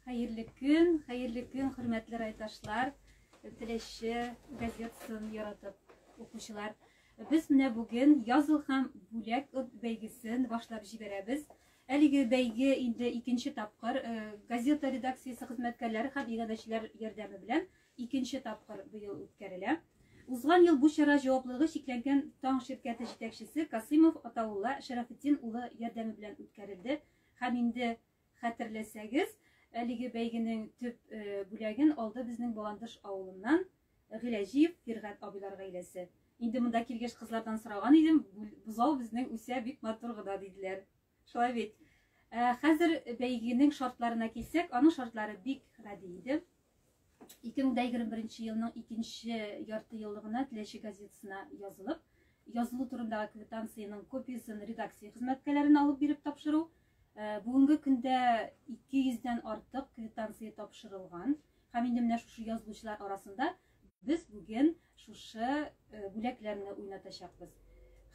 Hayırlı gün, hürmetli raytaşlar, Tileşi, gazetsin yaratıp okuşular. Biz mine bugün yazılhan bulak beygisin başlap jiberemiz. Әлеге бәйге инде икенче тапкыр газета редакциясы хезмәткәрләре һәм иганәчеләр ярдәме белән икенче тапкыр быел үткәрелә. Узган ел бу чара җаваплылыгы чикләнгән Таң ширкәте җитәкчесе Касыймов Атаулла Шәрәфетдин улы ярдәме белән үткәрелде. Һәм инде хәтерләсәгез, әлеге бәйгенең төп бүләген алды безнең Баландыш авылыннан Гыйләҗиев Фиргать абыйлар гаиләсе. Инде монда килгәч кызлардан сораган идем, бузау безнең үсә бик матур гына диделәр. Шулай бит. Хәзер бәйгенең шартларына килсәк, аның шартлары бик гади иде. 2021 елның 2нче ярты еллыгына Теләче газетасына язылып, язылу турындагы квитанцияның копиясын редакция хезмәткәрләренә алып биреп тапшыру. Бүгенге көндә 200дән артык квитанция тапшырылган. Һәм инде менә шушы язылучылар арасында без бүген шушы бүләкләрне уйнатачакбыз.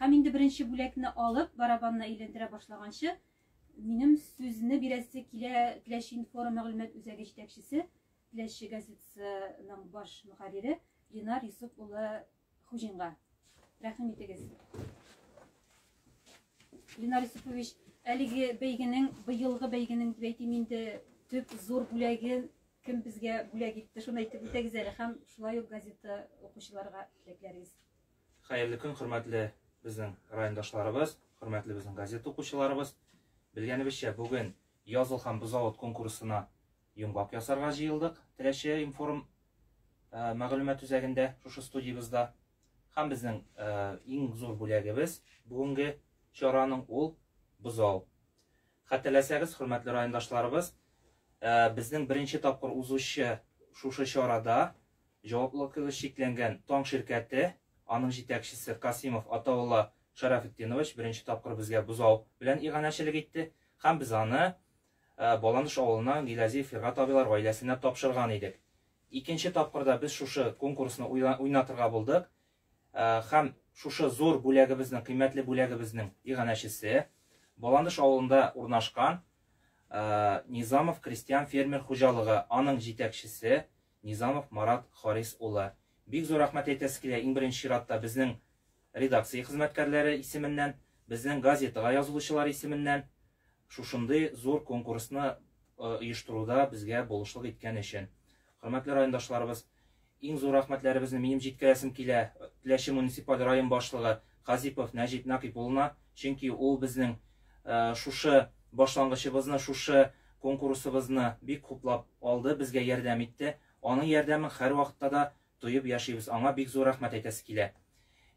Һәм инде беренче бүләкне алып, барабанны әйләндерә башлаганчы, минем сүзне бирәсе килә Теләче инфо мәгълүмат үзәге җитәкчесе Теләче газетасының баш мөхәррире Ленар Юсуп улы Хуҗинга. Рәхим итегез. Ленар Юсупович, әлеге бәйгенең, быелгы бәйгенең әйтим инде төп зур бүләген кем безгә бүләк итте, шуны әйтеп үтәгез әле һәм шулай ук газета укучыларга теләкләрегез. Хәерле көн, хөрмәтле безнең райондашларыбыз, хөрмәтле безнең газета укучыларыбыз. Белгәнебезчә, бүген Языл һәм Бозавод конкурсына йомгак ясарга җыелдык. Теләче информ мәгълүмат үзәгендә, шушы студиябызда. Һәм безнең иң зур бүләгебез бүгенге чараның ул бозау. Хәтерләсәгез, хөрмәтле райондашларыбыз, безнең беренче тапкыр узучы шушы чарада җаваплылыгы шикләнгән Таң ширкәте, аның җитәкчесе Касимов Атаулла Шарафетдинович беренче тапкыр безгә бозау белән иганәчелек итте. Һәм без аны Баландыш авылына Гилазиев Фиргат абыйлар гаиләсенә тапшырган идек. Икенче тапкырда без шушы конкурсны уйнатырга булдык. Һәм шушы зур бүләгебезнең, кыйммәтле бүләгебезнең иганәчесе Баландыш авылында урнашкан Низамов крестьян фермер хуҗалыгы, аның җитәкчесе Низамов Марат Харис улы. Бик зур рәхмәт әйтәсе килә иң беренче чиратта безнең редакция хезмәткәрләре исеменнән, безнең газетага язылучылар исеменнән шушындый зур конкурсны оештыруда безгә булышлык иткән өчен. Хөрмәтле райондашларыбыз, иң зур рәхмәтләребезне минем җиткерәсем килә Теләче муниципаль район башлыгы Хазипов Нәҗип Накип улына, чөнки ул безнең шушы башлангычыбызны, шушы конкурсыбызны бик хуплап алды, безгә ярдәм итте. Аның ярдәмен һәр вакытта да тоеп яшибез. Аңа бик зур рәхмәт әйтәсе килә.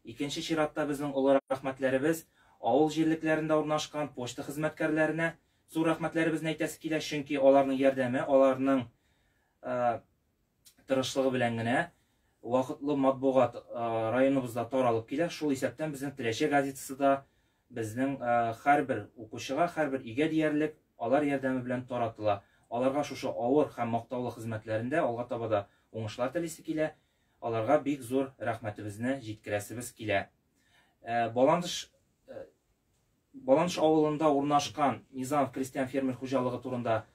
Икенче чиратта безнең олы рәхмәтләребез авыл җирлекләрендә урнашкан почта хезмәткәрләренә зур рәхмәтләребезне әйтәсе килә, чөнки аларның ярдәме, аларның тырышлыгы белән генә вакытлы матбугат районыбызда таралып килә. Шул исәптән безнең Теләче газетасы да безнең һәрбер укучыга, һәрбер игә диярлек алар ярдәме белән таратыла. Аларга шушы авыр һәм мактаулы хезмәтләрендә алга таба да уңышлар телисе килә. Аларга бик зур рәхмәтебезне җиткерәсебез килә. Баландыш авылында урнашкан Низамов крестьян фермер хуҗалыгы турында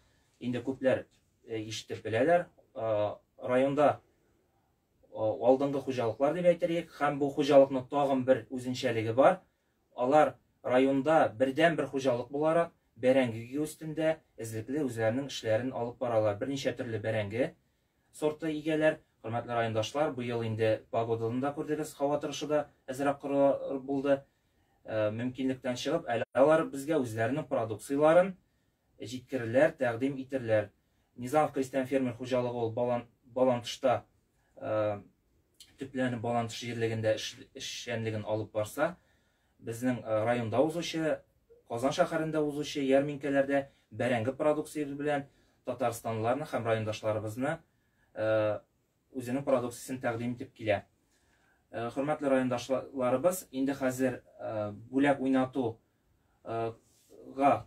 инде күпләр ишетеп беләләр. Районда алдынгы хуҗалыклар дип әйтерлек, һәм бу хуҗалыкның тагын бер үзенчәлеге бар. Алар районда бердән-бер хуҗалык буларак бәрәңге өстендә эзлекле үзләренең эшләрен алып баралар. Берничә төрле бәрәңге сорты игәләр. Хөрмәтле райондашлар, быел инде погоданы да күрдегез, һава торышы да әзрәк булды. Мөмкинлектән чыгып, алар безгә үзләренең продукцияларын җиткерерләр, тәкъдим итерләр. Низамов крестьян фермер хуҗалыгы ул Баландышта төпләнеп Баландыш җирлегендә эшчәнлеген алып барса, безнең районда узучы, Казан шәһәрендә узучы ярминкәләрдә бәрәңге продукциясе белән Татарстанлыларны һәм райондашларыбызны үзенең продукциясын тәкъдим итеп килә. Хөрмәтле райондашларыбыз, инде хәзер бүләк уйнатуга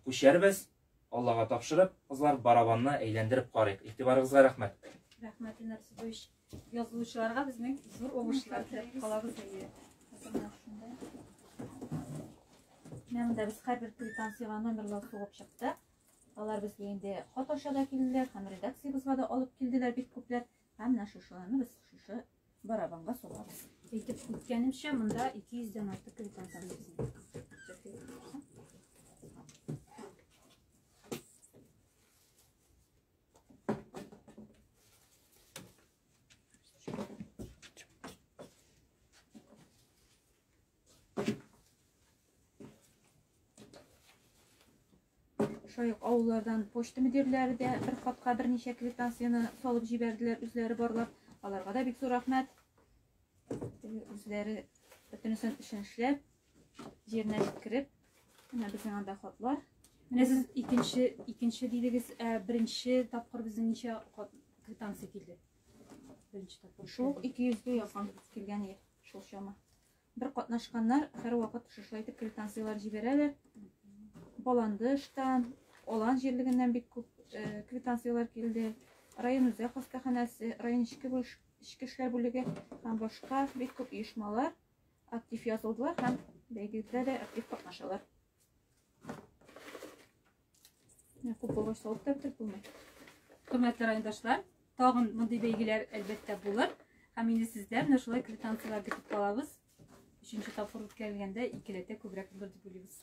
күчәрбез. Аллага тапшырып, кызлар барабанны әйләндереп карыйк. Игътибарыгызга рәхмәт. Рәхмәт, Ленар Юсупович. Язылучыларга безнең зур уңышлар теләп калабыз. Менә без һәрбер квитанциягә номерлар сугып чыкты. Алар безгә инде хат аша да килделәр, һәм редакциябызга да алып килделәр бик күпләр. Һәм менә шушыларны без шушы барабанга сугабыз. Әйтеп үткәнемчә, монда 200-дән артык квитанция бар. Шуй авыллардан почта мөдирләре дә бер хатка берничә квитанцияны салып җибәрделәр, үзләре барлап. Аларга да бик зур рәхмәт. Үзләре бөтенесен эшен эшләп, җиренә җиткереп, менә безнең анда хатлар. Менә сез икенче дидегез, беренче тапкыр безнең ничә квитанция килде? Беренче тапкыр. Шул 200-гә якын килгән иде, шул чама. Бер катнашканнар һәр вакыт шушлай итеп квитанциялар җибәрәләр. Баландыштан, Олан җирлегеннән бик күп квитанциялар килде. Район үзәк хастаханәсе, район ичке эшләр бүлеге һәм башка бик күп оешмалар актив язылдылар һәм бәйгедә дә актив катнашалар. Күп булгач салып та бетеп булмый. Хөрмәтле райондашлар, tag'in bunday belgilar albatta bo'lar. Ham endi sizlar mana shulay kvitansiyalarga kutib qolamiz. 3-tapor o'tkazilganda ikkilarda ko'proq bo'ldi deb o'ylaymiz.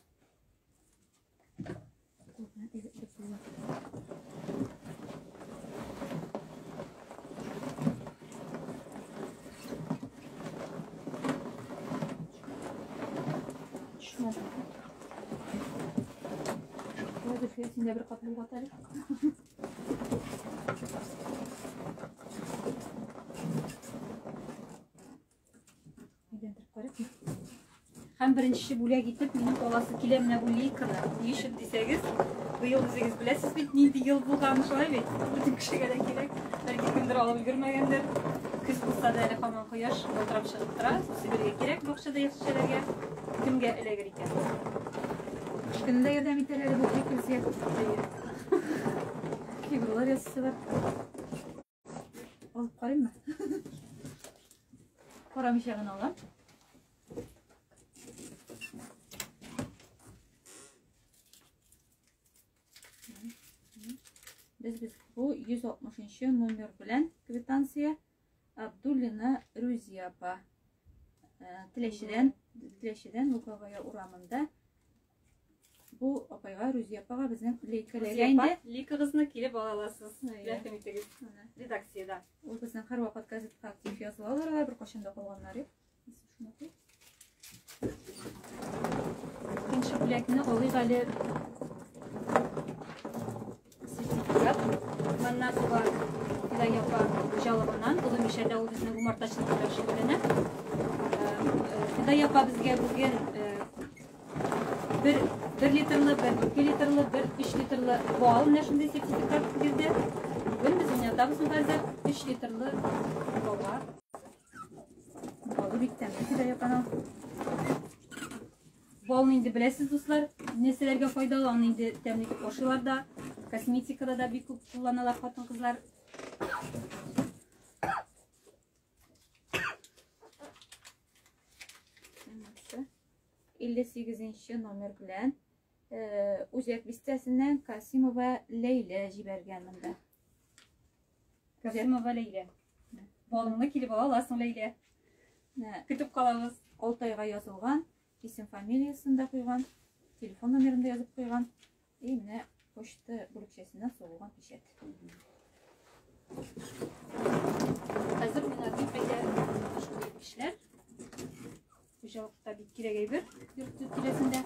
Hadi fiyatında bir kaplı batarya. Hem birinchi bo'lak etib, mening olasi kelamna bu leykini yeshil desangiz, bu yil desangiz bilasiz, nindi yil bo'lgani shunday, butun kishiga kerak. Balki kimdir olib yurmagandir. Kuz bo'lsa da hamon quyosh o'tirib chiqib turadi, Sibirga kerak, bog'chada yaxshilarga kimga ilagar ekan. Kunda yordam etiladi bu ekilsiya. Kibirlar yazsalar. Olib qaraymi? Qora mishag'ini olam. Biz bu 160 nomer bilan kvitansiya Abdullina Ruziya apa Tilashidan Lukavaya uramında bu apayga Ruziya apaga bizning leyka qizni kelib ola olasiz. Rahmat etamiz. Redaksiyada. U bizning har vaqt gazetga aktiv yozib oladilar, bir qo'shimda qolganlar yo'q. Shunaqa. Ikkinchi bilakni olib Manna kuba Hidayapa жалобынан, бұл мешәрдә ул безнең умартачылык белән шөгыльләнә. Hidayapa безгә бүген 1 литрлы, 2 литрлы, 3 литрлы бал менә шундый сертификат бирде. Бүген без уйнатабыз хәзер 3 литрлы бала. Балы бик тәмле Hidayапаның. Балны инде беләсез дуслар, нәрсәләргә файдалы, аны инде тәмле ашыйларда. Kosmetikada da bir kup kullanırlar hatun kızlar. %8 nomer bilen Uzak listesinden Kasimova Leyla jiberganimda. Kasimova Leyla. Balını kilip alasın Leyla. Kütüp kalamız. 6 ayga yazılgan, isim familiyasında koygan, telefon numarında yazıp koygan. Mine poçta bölükçesinden soğuğan pişet. Hazır bunlar bir işler. Hocalıkta bir kire bir yurt kiresinde.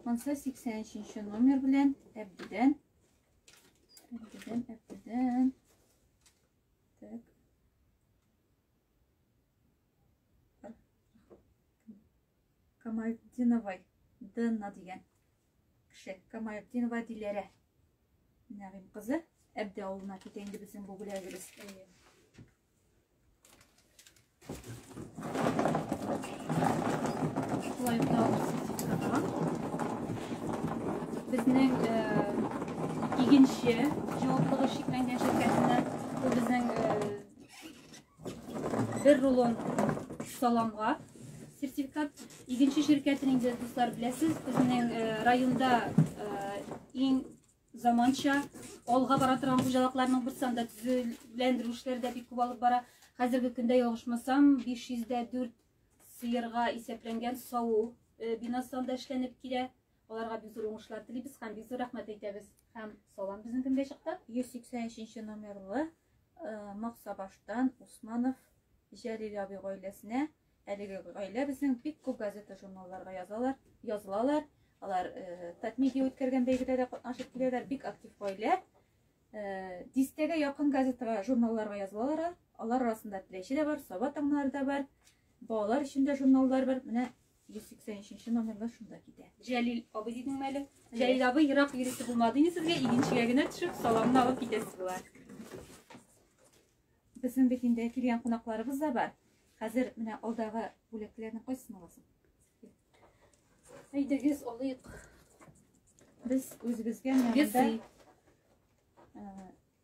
Mansa 83 nomer bilen Ebdiden. Tak. Kamaldinovay Dınna diyen kişi. Kamaldinovay Dilere. Nağim kızı. Ebde oğluna keteğinde bizim bu bilagiriz. Kolay bir daha bizning iginchi javobligi sheklangan shirkatidan bu bizning bir rulon salomga sertifikat iginchi shirkatining do'stlar bilasiz bizning rayonda eng zamoncha olg'a bora turgan xo'jaliklarning bir sonda tuzlantirishlarida bir ko'p olib bora hozirgi kunda yolg'ishmasam 504 siyirga esaplangan sovuq binosonda ishlanib keladi. Olarga biz uğurlar dileybiz, hem biz rahmet ederiz. Hem salam bizim kimde çıktı? 183 numarlı Maksabaş'tan Osmanov Jalil abi ailesine, Eligi aile bizim bir көп gazete jurnallarga yazılalar. Alar tatmidi ötkərgən beygide de qatnaşıp gelirler, bik aktif aile. Distege yakın gazeteye, jurnallarga yazılalar. Alar arasında Tileşi de var, Sabat anları da var. Bağlar içinde jurnallar var. Mine 183 numarlar şunda gider. Jalil abi dedim məli. Jalil abi Irak yürüsü bulmadığını sizge ilginç yerine düşüp salamını alıp gidesiz var. Bizim bekinde kelgen qonaqlarımız da var. Хәзер менә алдагы бүләкләрне кайсын аласың? Әйдәгез алыйк. Biz үзебезгә монда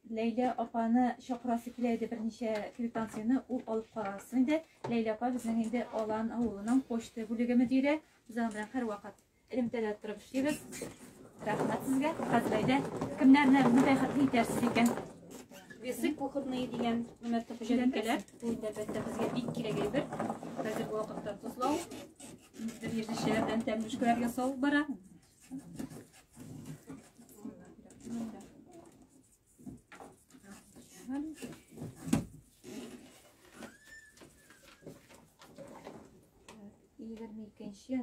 Ләйлә апаны чакырасы килә иде берничә квитанцияны ул алып карасын иде. Ләйлә апа безнең инде Алан авылының почта бүлеге мөдире. Без аның белән һәрвакыт элемтәдә торып эшлибез. Рәхмәт сезгә. Хәзер әйдә кемнәрне мөбәхәт итәрсез икән? Весик кухырны дигән хөрмәтле хуҗалыккәләр. Бу әлбәттә безгә бик кирәк әйбер. Хәзер бу вакытта тузлау, бер җирдәшләрдән тәмлешкәләр ясау бара.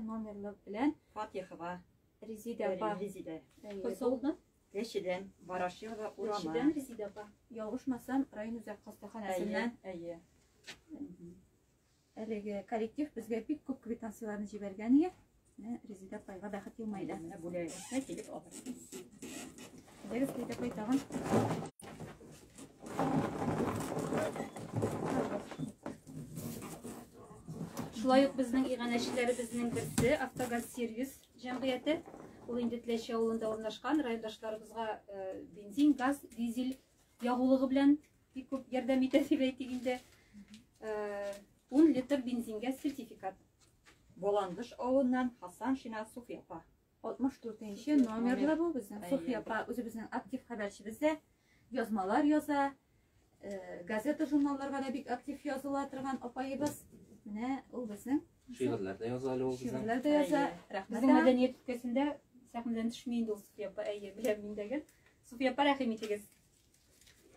Номерлы белән Фатихова, Резида апа. Резида. Кайсылдан? Лешедән, Барашева, Урама. Лешедән Резида апа. Ялгышмасам, район үзәк хастаханәсеннән. Әйе. Әлеге коллектив безгә бик күп квитанцияларны җибәргән иде. Резида апайга бәхет елмайды. Менә бүләгә килеп алыр. Резида апай тагын. Шулай ук безнең иганәчеләребезнең берсе Автогаз сервис җәмгыяте. Ул инде Теләче авылында урнашкан, райондашларыбызга бензин, газ, дизель ягулыгы белән бик күп ярдәм итә дип әйтик инде. 10 литр бензингә сертификат. Боландыш авылыннан Хасан Шина Суфия апа. 64-нче номерлы бу безнең Суфия апа үзебезнең актив хәбәрчебездә язмалар яза, газета, журналларга да бик актив языла торган апайыбыз. Менә ул безнең Шигырьләрдә яза әле ул безнең. шигырьләр дә яза. Рәхмәт. Безнең мәдәният өлкәсендә сәхнәдән төшми инде ул Суфия апа. Әйе, беләм мин дәгән. Суфия апа, рәхим итегез.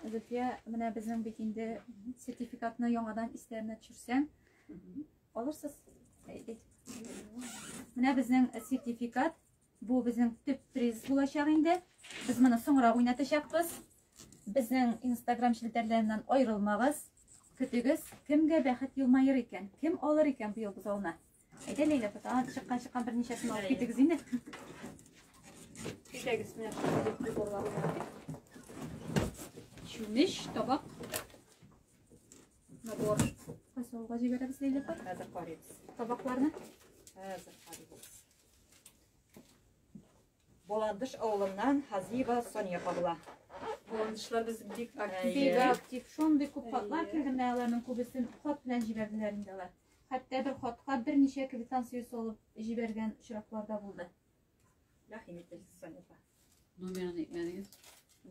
Зөфия, менә безнең бит инде сертификатны яңадан истәренә төшерсәң, алырсыз. Әйдә. Менә безнең сертификат, бу безнең төп приз булачак инде. Без моны соңрак уйнатачакбыз. Безнең Instagram шелтәрләреннән аерылмагыз. Көтегез, кемгә бәхет елмайыр икән? Кем алыр икән бу ел бузауны? Әйдә Ләйлә апа, чыккан берничәсен алып китегез инде. Китегез менә чүмеш, табак. Набор. Кайсы алга җибәрәбез Ләйлә апа? Хәзер карыйбыз. Табакларны. Хәзер карыйбыз. Боландыш авылыннан Хазиева Соня апа була. Боландышлар без бик Бик актив. Шундый күп хатлар килгәндә аларның күбесен хат белән җибәрделәр инде алар. Хәтта бер хатка берничә квитанция салып җибәргән очраклар да булды. Рәхим итегез Соня апа. Номерін әйтмәдіңіз.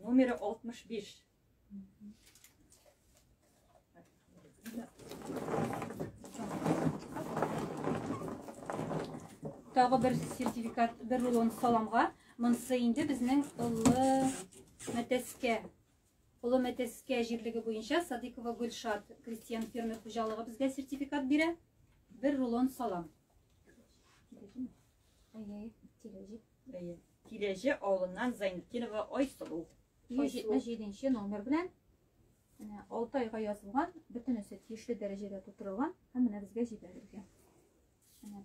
Номері 65. Тагы бер сертификат, бер рулон саламга. Монысы инде безнең Улы Мәтәскә җирлеге буенча Садыкова Гөлшат крестьян фермер хуҗалыгы безгә сертификат бирә. Бер рулон салам. Тиләҗе авылыннан Зайнетдинова Айсылу. 177 номер белән 6 айга язылган, бөтенесе тиешле дәрәҗәдә тутырылган һәм менә безгә җибәрелгән.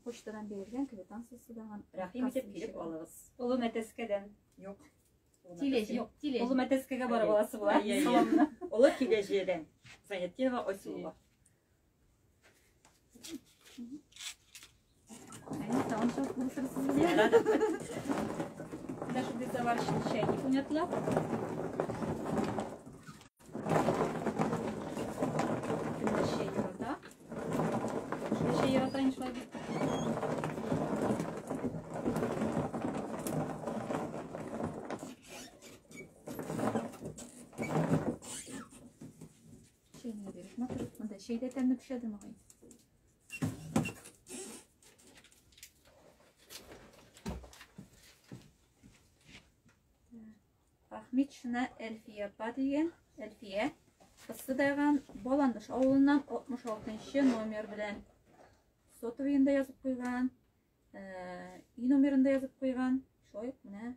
Почтадан бирелгән квитанциясе дагы. Рәхим итеп килеп алыгыз. Улы Мәтәскәдән. Юк. Тиләҗе. Улы Мәтәскәгә барып аласы була. Саламны. Улы Тиләҗедән. Зайнетдинова Айсылу. Tamam, çok buluşursunuz ya. Даже без заварочный чайник унятла. Şey yarata. Şey yaratayım şöyle bir. Şey ne verir? Matır. Şeyde temde pişirdim ağayım. Мична Эльфия апа дигән, Эльфия. Кысы даган Боландыш авылыннан 66-нчы номер белән сот уенда язып куйган, и номерында язып куйган. Шулай менә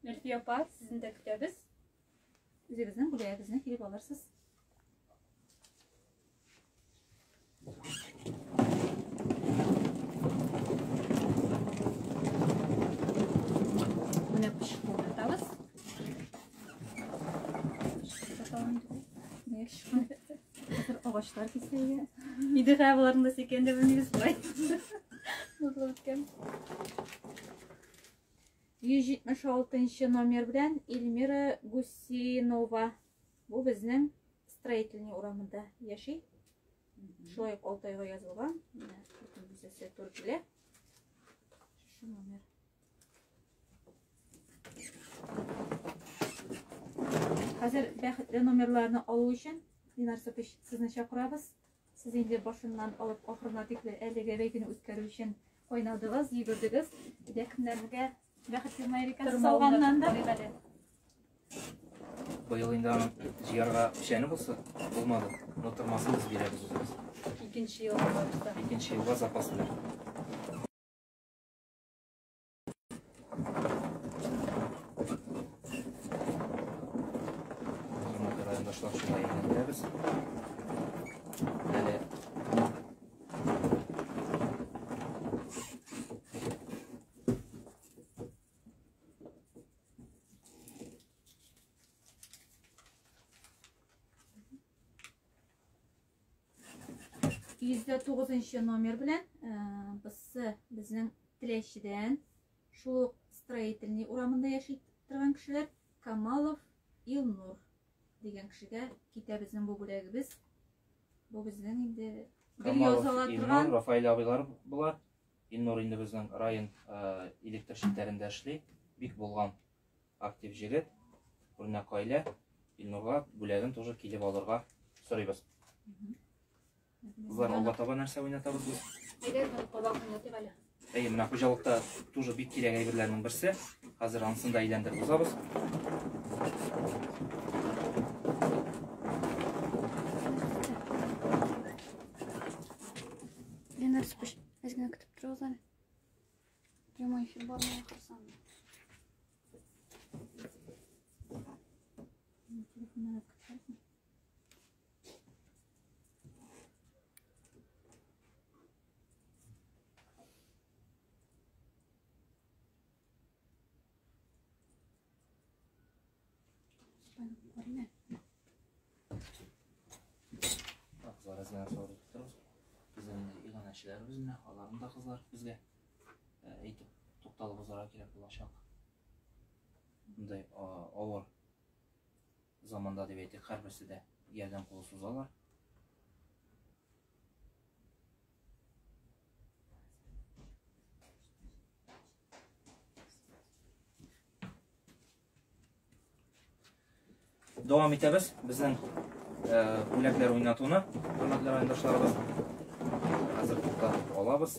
Эльфия апа, сезне дә көтәбез. Үзегезнең бүләгегезне килеп алырсыз. Менә пешеп утырабыз. Ağaçlar kesildi. İdi havalarında sekende bilmiyoruz burayı. Nasıl ötken? 176 номер белән Эльмира Гусинова. Бу безнең строительный урамында яши. Шулай ук Алтайга язылган. Менә бүтән бизәсе туры килә. Шу номер. Хәзер бәхетле номерларны алу өчен Динар Сапич сезне чакырабыз. Сез инде башыннан алып ахырына тикле әлеге бәйгене үткәрү өчен кайнадыгыз, йөгердегез. Иде кемнәргә бәхетле Америка салганнан да Быйыл инде аның җыярга печәне булса, булмады. Нотырмасын без бирәбез үзебез. İkinci yıl olursa. Икенче елга запас бер. Җимәк райондашлар шулай әйләндерәбез. Әле %9 номер белән безнең Теләчедән шул строительный урамында яши торган кешеләр Камалов Илнур дигән кешегә китәбезнең бу бүләгебез. Бу безнең инде бер языла Илнур, торган. Рафаэль абыйлар булар. Илнур инде безнең район электр челтәрендә эшли. Бик булган актив җегет. Үрнәк гаилә. Илнурга бүләген тоже килеп алырга сорыйбыз. Кызлар, алга таба нәрсә уйнатабыз без? Әйдә, кабак уйнатып әле. Әйе, менә хуҗалыкта тоже бик кирәк әйберләрнең берсе. Хәзер анысын да әйләндереп узабыз. Динар Сапич, әзгенә көтеп торабыз әле. Прямой эфир бармый ахырсан. Телефоннан көтәсең. Кызлар әзгенә сорап торабыз. Безнең иганәчеләребез менә, аларның да кызлар безгә әйтеп тукталып узарга кирәк булачак. Bunday авыр заманда дип әйтик, һәрберсе дә ярдәм кулы сузалар. Дәвам итәбез безнең бүләкләр уйнатуны, хөрмәтле райондашларыбыз. Хәзер туктатып алабыз.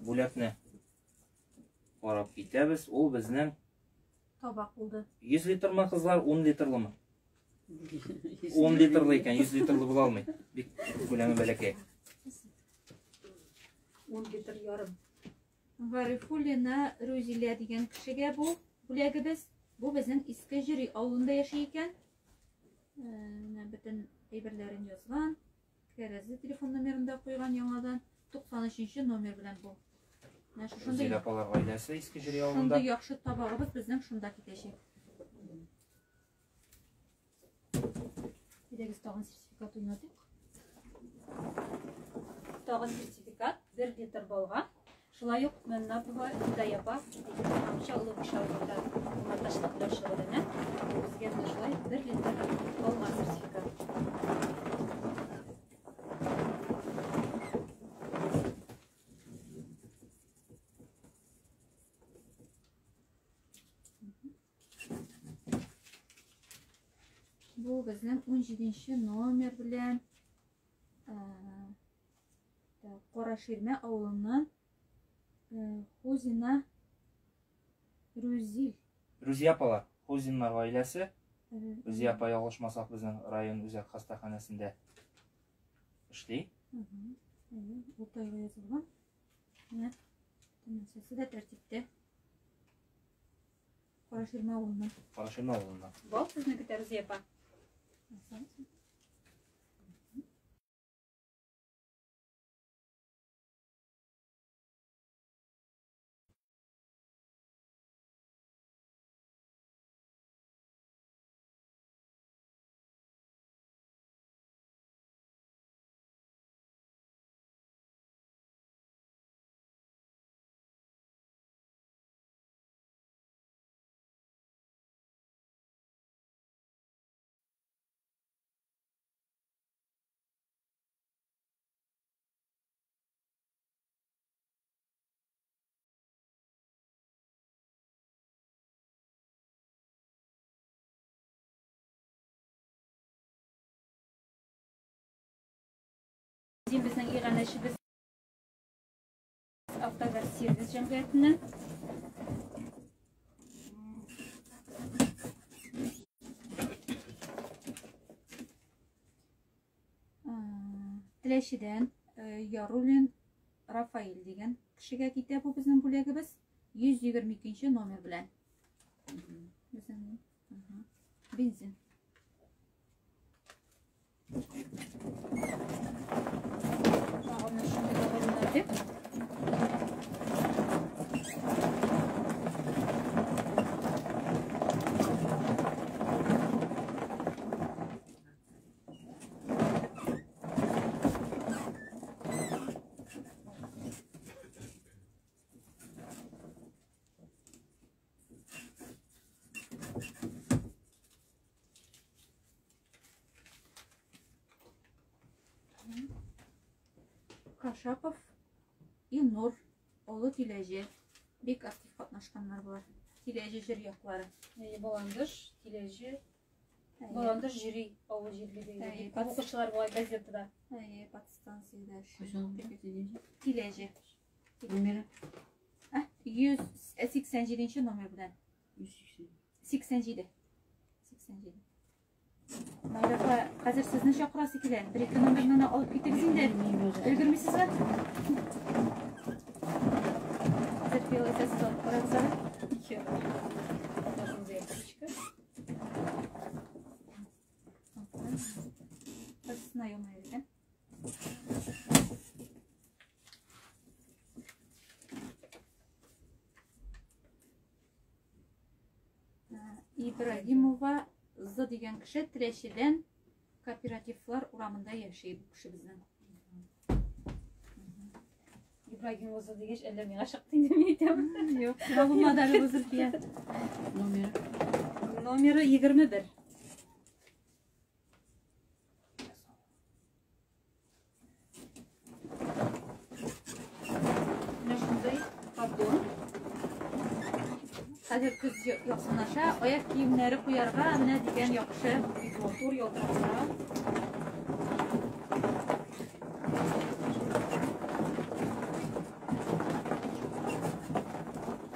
Бүләкне карап китәбез. Ул безнең Табак булды. 100 литрмы кызлар, 10 литрлымы? 10 литрлы икән, 100 литрлы була алмый. Бик күләме бәләкәй. 10 литр ярым. Гарифуллина Рузилә дигән кешегә бу бүләгебез. Бу безнең Иске Җири авылында яши икән. Менә бөтен әйберләрен язган. Кәрәзе телефон номерын да куйган яңадан. 93 номер белән бу. Менә шушында Зилә апалар гаиләсе Иске Җири шундый авылында. яхшы табагыбыз безнең шунда китәчәк. Бидәгез тагын сертификат уйнатыйк. Тагын сертификат 1 литр балга. Шулай ук Мәннапова Даяпа, Амчаллы Бишавында Маташлык Ләшәвенә безгә менә шулай 1 литр балга сертификат. Бу безнең 17 номер белән Караширмә авылыннан Хузина Рузил. Рузия апалар, Хузиннар гаиләсе. Рузия апа ялгышмасак безнең район үзәк хастаханәсендә эшли. Алтайга язылган. Менә тәмәсәсе дә тәртиптә. Караширмә авылыннан. Карашырма авылында. Бал сезне көтәр Зепа. Bizning ilanishimiz Avtogar servis jamg'iyatining Tilashidan Yorulin Rafael degan kishiga ketdi bu bizning bo'lagimiz 122-nomer bilan. Bizning benzin. Kashapov Ilnur oğlu Tilaji bek aktif katnaşkanlar var. Tilaji jüri yoklары. Balandır, Tilaji, Balandır jüri avı jüri. Katılışçılar var gazetede. Подстанцияда. Tilaji. Tilaji. Номері? 187-nomer bilan. 87. Mayrafa, hazır sizni chaqirasi keladi. 1-2 nomerni olib ketdingizinglar. Ulgurmaysizmi? Hazır piyolasasiz olib qo'rasizlar. 2. Başımıza yakışık. Знайомая ekan. İbrahimova Z degan kishi Tilashidan kooperativlar uramında yashaydi bu kishi bizning. İbrahim olsa degeç ellemeye aşık dinlemeydim. Yok, bu modeli bozuldu ya. Номері? Номері 21. Shunday pardon. Hozir kuz yoqsinlasha, oyoq kiyimlari qo'yarga mana degan yoqishi motor yoqsa.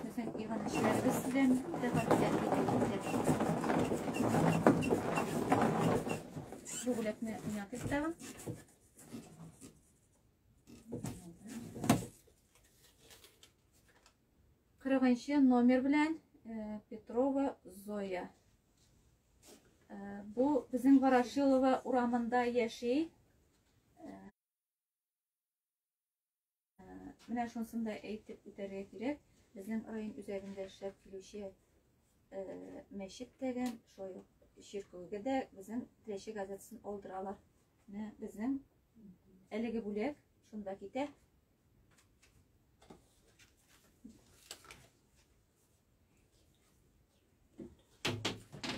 Mesela İvan işleri sizden de bakacağız. Bu buletni uyak istedim. Kırıkınşı nomer bilen Petrova Zoya. Bu bizim Varashilova uramında yaşay. Менә шунысын да әйтеп үтәргә кирәк. Безнең район үзәгендә эшләп килүче мәчет дигән шул ширкәгә дә безнең Теләче газетасын алдыралар. Менә безнең әлеге бүләк шунда китә.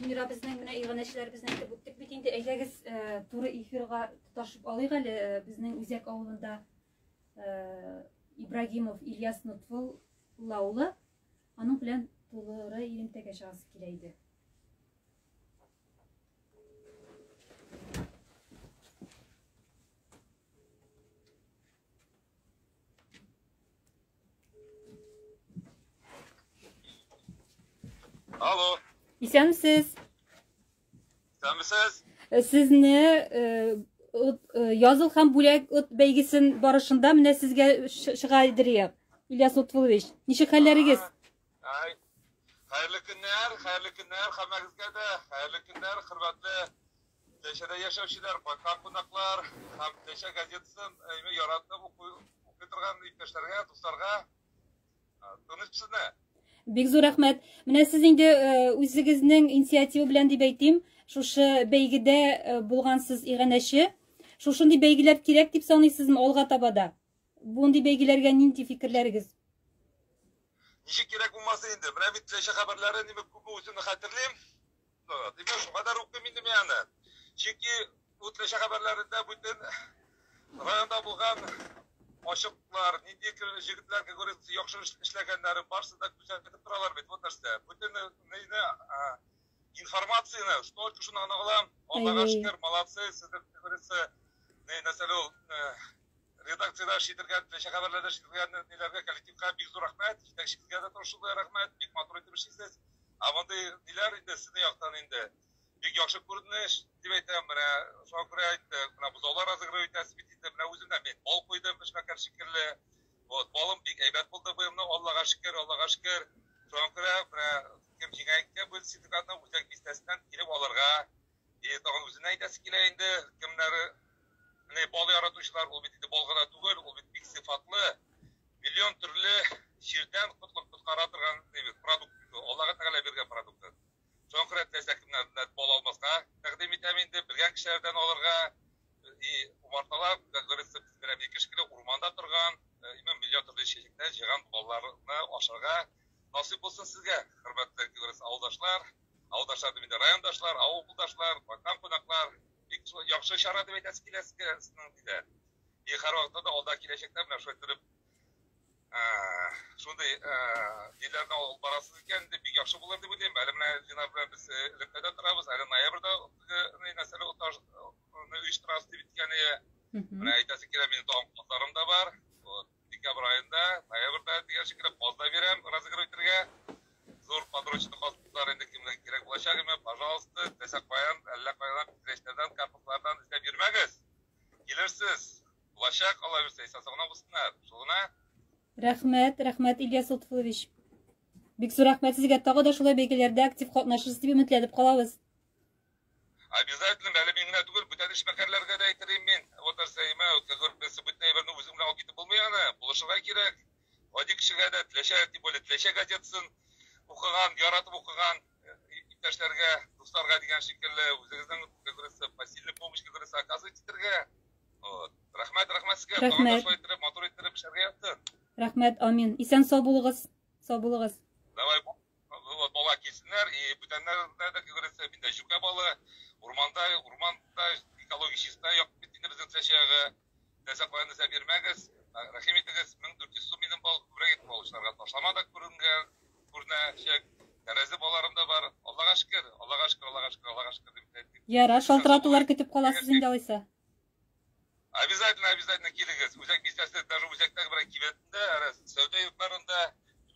Мира безнең менә иганәчләр безнең итеп үттек бит инде. Әйдәгез туры эфирга тоташып алыйк әле. Безнең үзәк авылында Ибрагимов Ильяс Нутфул Лаулы. Аның белән тулыры илемтәгә чыгасы килә иде. Alo. Исәнмесез? Sen misiniz? Сезне Языл һәм бүләк ут бәйгесен барышында менә сезгә чыга идерия. Ильяс Нутфулович, ничек хәлләрегез? Hayırlı günler, hammagizga da hayırlı günler, hurmatli Teşe'de yaşauvchilar, bakan qonaqlar, ham Teşe gazetasidan yaratib o'qib turgan iпташlarga, do'stlarga tanishsizmi? Бик зур рәхмәт. Менә сез инде үзегезнең инициатива белән дип әйтим, шушы бәйгедә булгансыз иганәче. Шушындый бәйгеләр кирәк дип саныйсызмы алга табада? Бундый бәйгеләргә нинди фикерләрегез? Ничек кирәк булмаса инде. Менә бит Teşe хәбәрләре нимә күп үземне хәтерлим. Димәк, шуңа да укыйм инде мен аны. Чөнки бу Teşe хәбәрләрендә бүтән районда булган aşıklar, nindi jigitler görüntüsü yaxşı işlegenleri barsı da күзәтеп торалар бит бу нәрсә. Бүтән нейне информацияны, что шуны аңлаган, Аллага шөкер, молодцы, сездә görüntüсü нәсәле редакцияда шидірген, тілеші хабарларда шидірген нелерге, коллективқа бик зор рахмет, жетекшілікке де тошылды рахмет, бик матур етіп ішесіз. Амандай нелер инде сіздің яқтан инде бик яхшы күренеш дип әйтәм, менә шуңа күрә инде менә бозаулар разыгрывать итәсе бит инде, менә үземдә мен бал куйдым, эшмәкәр шикелле. Вот, балым бик әйбәт булды быелны, Аллага шөкер, Аллага шөкер. Шуңа күрә менә кем җиңәйткән бу сертификатны үзәк бистәсеннән килеп алырга, тагын үзенә әйтәсе килә инде, кемнәр менә бал яратучылар, ул бит инде бал гына түгел, ул бит бик сыйфатлы, миллион төрле җирдән коткара торган продукт, Аллага тәгалә биргән продукт. Шуңа күрә тәсәккемнәр бал алмаска тәкъдим итәм инде, белгән кешеләрдән алырга, умарталар, как говорится, белән ике кешеле урманда торган, миллион төрле чәчәктән җыйган балларны ашарга насыйп булсын сезгә, хөрмәтле, как говорится, авылдашлар, авылдашлар инде райондашлар, авылдашлар, ватан кунаклар, бик яхшы чара дип әйтәсе килә сезнең диде. Һәрвакытта да алда киләчәктә менә шулай торып шундай диләрне алып барасыз икән, бик яхшы булыр дип уйлыйм. Әле менә Ленар белән без элеккәдә торабыз, әле ноябрьдә нәрсәле оештырасыз дип әйткәне. Менә әйтәсе килә, минем тагын да бар. Декабрь ayında, ноябрьдә дигән шикелле базда бирәм, разыгрывать итәргә. Зур подручный хоспиталлар инде кемгә кирәк булачагы, пожалуйста, тәсәк каян, әллә каян кирештәрдән, карпуслардан эзләп йөрмәгез. Килерсез. Булачак, Алла бирсә, сагына булсыннар. Шугына. Рәхмәт, рәхмәт Ильяс Лутфулович. Бик зур рәхмәт сезгә, тагы да шулай бәйгеләрдә актив катнашырсыз дип өметләнеп калабыз. Обязательно, әле мин генә түгел, бүтән эшмәкәрләргә дә әйтергә мин. Вот әрсәймә, без бүтән әйберне үзем генә алып китеп булмый аны. Булышырга кирәк. Один кешегә дә теләшә, тип более теләшә газетасын укыган, яратып укыган иптәшләргә, дусларга дигән шикелле үзегезнең, как говорится, посильный помощь, как говорится, оказывать итәргә. Вот. Рәхмәт, рәхмәт сезгә. Тагын да шулай итеп, матур итеп эшләргә яттын. Рәхмәт, амин. Исән сау булыгыз. Сау булыгыз. Давай, вот бала килсеннәр, и бүтәннәрдә дә, как говорится, миндә җүкә балы, урманда экология чиста, як бит инде безнең теләчәге. Тәсәк каян да бирмәгез. Рәхим итегез, 1400 сум минем бал күбрәк итеп алучыларга ташламада күренәчәк. Тәрәзе баларым да бар. Аллага шөкер, Аллага шөкер, Аллага шөкер, Аллага шөкер дип әйтик. Яра, шалтыратулар көтеп каласыз инде алайса. Обязательно, обязательно килегез. Үзәк бистәсе, даже үзәктә бер кибетендә, сәүдә йортларында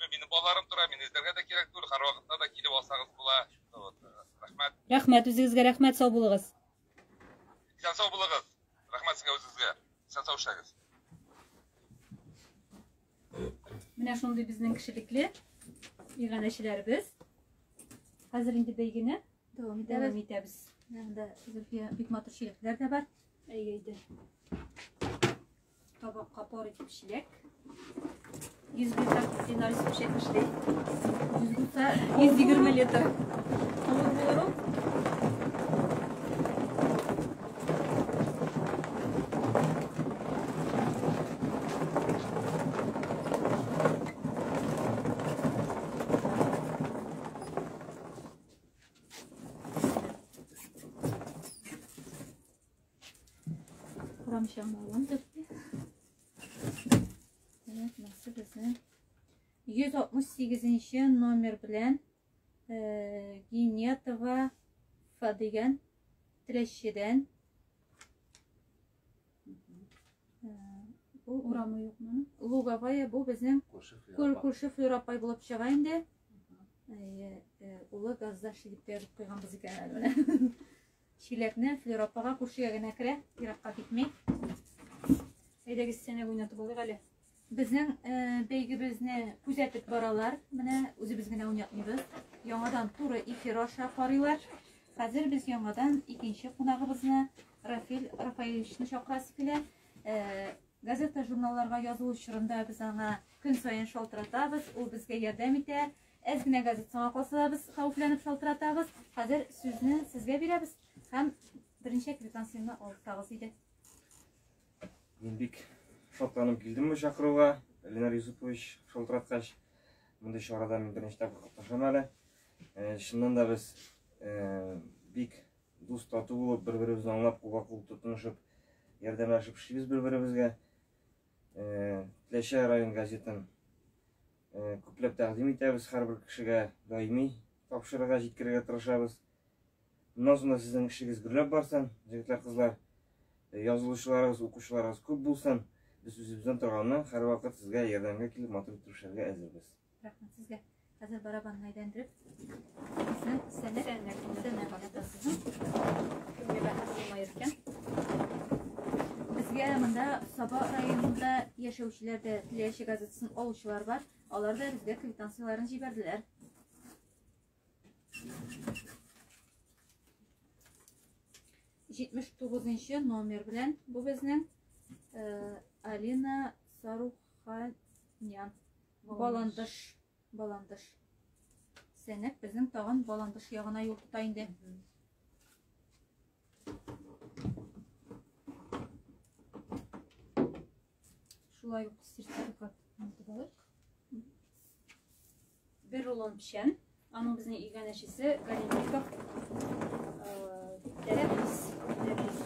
минем балаларым тора, мин эзләргә дә кирәк түгел, һәрвакытта да килеп алсагыз була. Рәхмәт. Рәхмәт, үзегезгә рәхмәт, сау булыгыз. Исән сау булыгыз. Рәхмәт сезгә үзегезгә. Исән сау эшләгез. Менә шундый безнең кешелекле иганәчеләрбез. Хәзер инде бәйгене дәвам итәбез. Монда Зөлфия бик матур чиләкләр дә бар. Әйе. Табакка пар итеп чиләк. 100 литр динар сушек эшли. 120 литр. Авыр булыр ул. Kuramşanlarım da. Evet, nasıl bizim? 168 номер белән Гинетова Фа дигән теләшчедән бу урамы юкмы? Луговая бу безнең күрше Флюр апай булып чыга инде. Улы газда шилеп береп куйганбыз икән әле. Чиләкне Флюр апага күршегә генә керә, еракка китми. Әйдәгез сәнә уйнатып алыйк әле. Безнең бәйгебезне күзәтеп баралар. Менә үзебез генә уйнатмыйбыз. Яңадан туры эфир аша карыйлар. Хәзер без яңадан икенче кунагыбызны Рафил Рафаиловичны чакырасы килә. Газета журналларга язу учурында без аңа көн сайын шалтыратабыз. Ул безгә ярдәм итә. Әз генә газетага калса без хәвефләнеп шалтыратабыз. Хәзер сүзне сезгә бирәбез һәм беренче квитанцияны алып тагыз иде. Мин бик шатланып килдем бу чакыруга. Ленар Юсупович шалтыраткач, мондай чарада мин беренче тапкыр катнашам әле. Чыннан да без бик дус тату булып, бер-беребезне аңлап, кулга-кул тотынышып, ярдәмләшеп эшлибез бер-беребезгә. Теләче район газетын күпләп тәкъдим итәбез, һәрбер кешегә даими тапшырырга җиткерергә тырышабыз. Моннан соң сезнең эшегез гөрләп барсын, җегетләр, кызлар. Язылучыларыбыз, укучыларыбыз күп булсын. Biz üzümüzden turgandan her vakit sizge yardımga kelip motor bitirişlerge әзербез. Рахмат сезгә. Хәзер барабанны әйләндереп, безнең сәнәк ятасызмы? Кемгә бәхәс булмай икән. Безгә монда Саба районында яшәүчеләр дә Теләче газетасын алучылар бар. Алар да безгә квитанцияларын җибәрделәр. Җитмеш 9 номер белән бу безнең Алина Саруханян. Баландыш. Сәнәк безнең тагын Баландыш ягына юл тота инде. Шулай ук сертификат булдык. Бер рулон пишән. Аның безнең игәнәчесе Галимбеков. Дәрес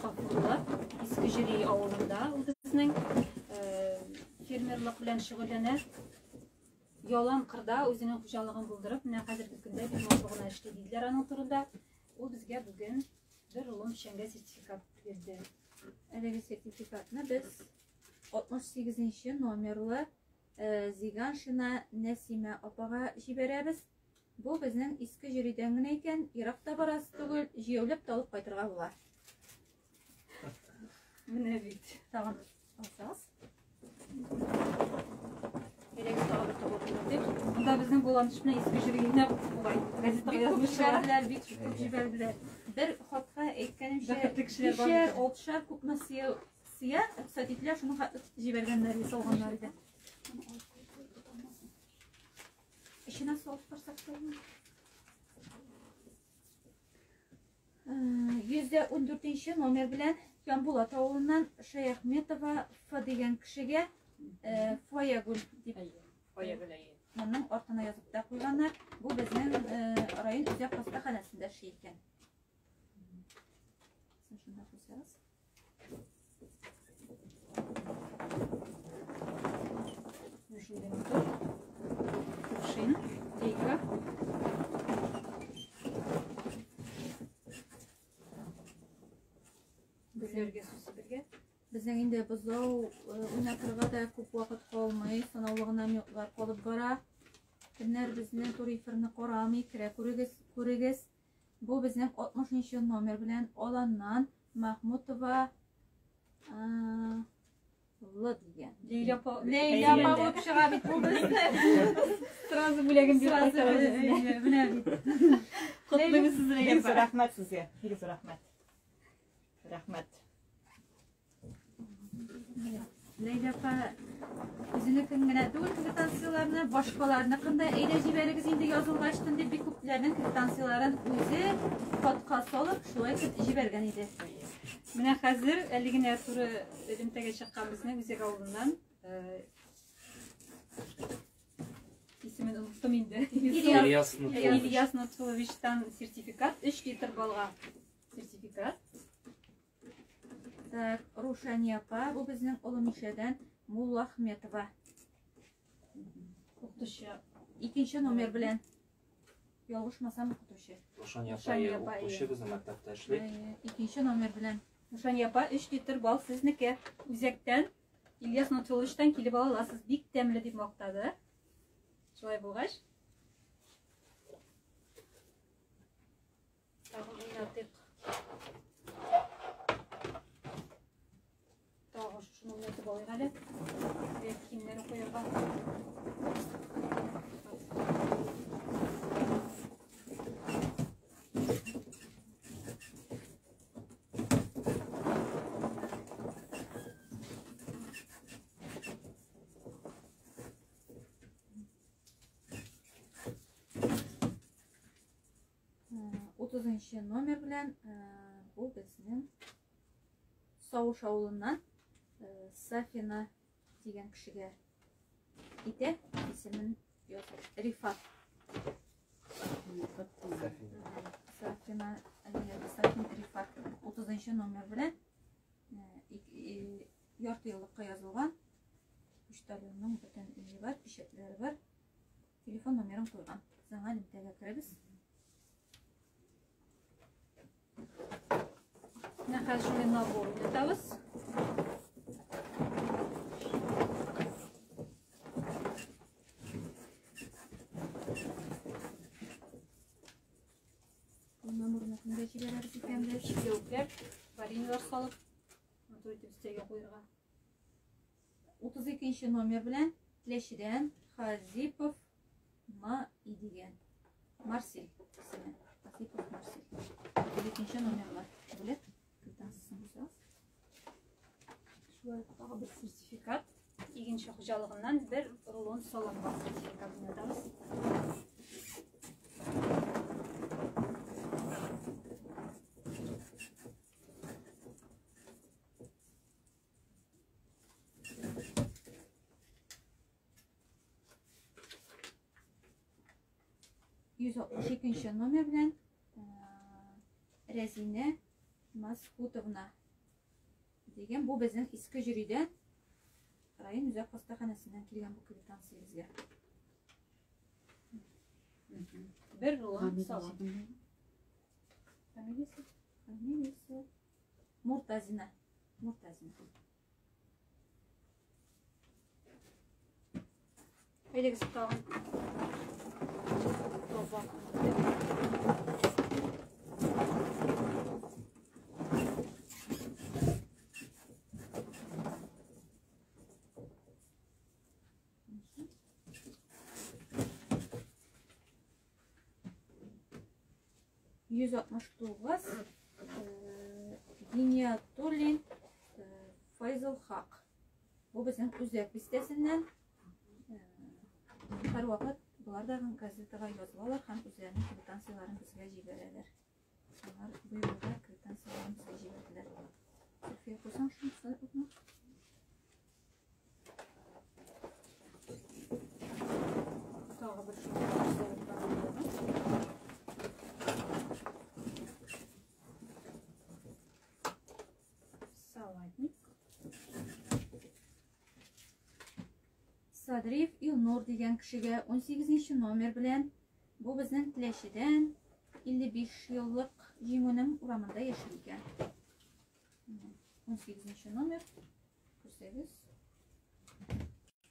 Хафулла. Иске Җири авылында ул безнең фермерлык белән шөгыльләнә. Ялан кырда үзенең хуҗалыгын булдырып, менә хәзерге көндә бик матур гына эшли диделәр аның турында. Ул безгә бүген бер рулон пишәнгә сертификат бирде. Әлеге сертификатны без 68 номерлы Зиганшина Нәсимә апага җибәрәбез. Бу безнең иске җиридән генә икән, еракта барасы түгел, җыелып та алып кайтырга була. Менә бит. Тагын алсагыз. Әлеге тагын табылды. Монда безнең Баландыш белән иске Җиридә булай. Газетага язмышлар. Бик күп җибәрделәр. Бер хатка әйткәнемчә, Бәхетле кешеләр бар. 6 күпме сыя, сатитләр шуны җибәргәннәр, салганнар иде. İşine soğuk fırsat olmuyor. %14 номер белән Янбулат авылыннан Шаяхметова Ф дигән кешегә Фаягүл дип моның артына язып та куйганнар. Бу безнең район үзәк хастаханәсендә эшли икән. Сез шунда куйсагыз. Кувшин, дейка. Безләргә су сибергә. Безнең инде бозау уйнатырга да күп вакыт калмый, санаулы гына минутлар калып бара. Кемнәр безнең туриферны карамый, керә күрегез. Бу безнең 60 номер белән Аланнан Махмутова Л дигән. Лейла Лейла чыга бит бу безнең. Сразу бүләген биреп Сразу кайтарабыз. менә бит. Котлыгыз сезгә. Рәхмәт сезгә. Бик рәхмәт. Рәхмәт. Лейла апа үзенекен генә түгел квитанцияларны, башкаларны кандай әйдә җибәрегез инде язылгачтын дип бик күпләрнең квитанцияларын үзе хатка салып шулай җибәргән иде. Менә хәзер әле генә туры элемтәгә чыккан безнең үзәк авылыннан исемен оныттым инде. Ильяс Нутфуловичтан сертификат, 3 литр балга сертификат. Так, Рушания апа, бу безнең Олы Мишәдән Мулла Ахметова. Укытучы. 2 номер белән. Ялгышмасам укытучы. Ошан апай укучы безнең мәктәптә эшли. 2 номер белән. Рушания апа 3 литр бал сезнеке. Үзәктән Ильяс Нутфуловичтан килеп аласыз. Бик тәмле дип мактады. Шулай булгач. Тагын уйнатыйк. Тагын шуны уйнатып алыйк әле. Кимнәр куярга. Номер белән бу безнең Савыш авылыннан Сафина дигән кешегә итә, исемен язып. Рифат. Сафина Рифат 30 номер белән ярты еллыкка язылган. Почтальонның бөтен үзе бар, печатләре бар. Телефон номерын куйган. Саңа элемтәгә керәбез. Нахожу набор уйнатабыз. удостоверениелар салып, матур итеп өстәлгә куярга. 32 номер белән Теләчедән Хазипов Маи дигән. Марсель исеме. Хазипов Марсель. 32 номерлар. Бүләк квитанциясын бузабыз. Шулай тагы бер сертификат. Игенче хуҗалыгыннан бер рулон салымга сертификатын ятабыз. Шекенче номер белән Рәзинә Масхутовна дигән. Бу безнең иске жюридән район үзәк хастаханәсеннән килгән бу квитанция безгә. Бер рулон салым. Фамилиясе Муртазина. Әйдәгез тагын. Yüz 69 Гиниатуллин Файзул Хак. Бу безнең үзәк бистәсеннән һәр вакыт булар да газетага язылалар һәм үзләренең квитанцияларын безгә җибәрәләр. Алар бу юлда квитанцияларын безгә җибәрделәр. София кусаң шуны утма. Тагы бер Садриев Илнур дигән кешегә 18 номер белән бу безнең Теләчедән 55 еллык җиңүнең урамында яши икән. 18 номер. Күрсәгез.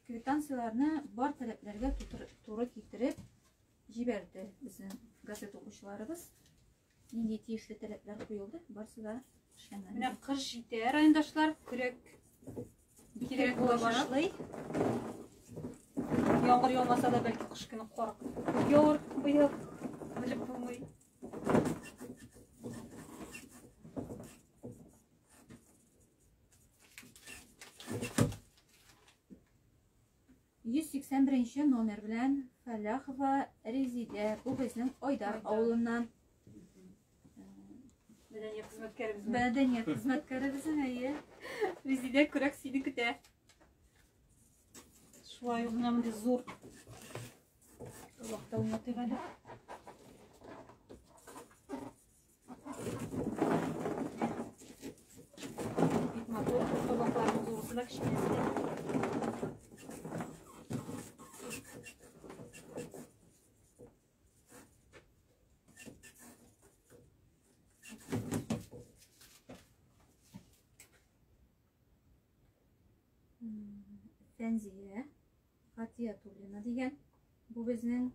Квитанцияларны бар таләпләргә туры китереп җибәрде безнең газета укучыларыбыз. Нинди тиешле таләпләр куелды, барысы да эшләнгән. Менә кыш җитә, райондашлар, кирәк була башлый. Яңгыр яумаса да бәлки кыш көне кар явыр быел, белеп булмый. Беренче номер белән Фәләхова Резидә. Бу безнең Айдар авылыннан. Мәдәният хезмәткәребезнең әйе. Резидә күрәк сине көтә. Шулай ук монда зур вакытта уйнатыйк әле. Бик матур табакларның зурысы да кичкенәсе. Фәнзия Хатиятуллина дигән. Бу безнең